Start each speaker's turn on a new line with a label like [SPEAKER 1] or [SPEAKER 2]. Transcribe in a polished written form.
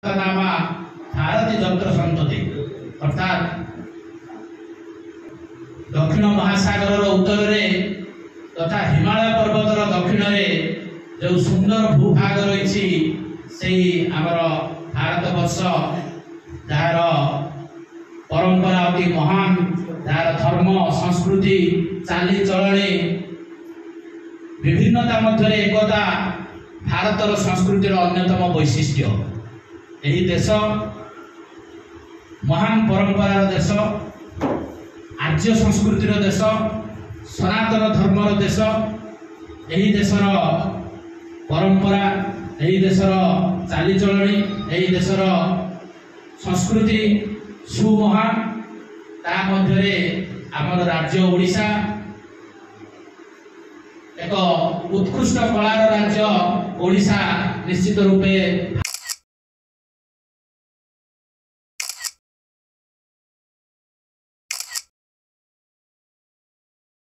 [SPEAKER 1] नामा भारती जंत्र संतति अर्थात दक्षिण महासागर उत्तर में तथा हिमालय पर्वतर दक्षिण में जो सुंदर भूभाग रही से आमर भारत वर्ष जार परंपरा अति महान जार धर्म संस्कृति चाली चलनी विभिन्नता मध्य एकता भारतर संस्कृतिर अन्यतम वैशिष्ट्य। यही देश महान परंपरार देश आर्य संस्कृतिर देश सनातन धर्मर देश। यही देशर परंपरा यही देशर चालीचलनी यही देशर संस्कृति सुमहान ता मध्य आमर राज्य ओडिशा एक उत्कृष्ट कलार राज्य ओडिशा निश्चित रूपे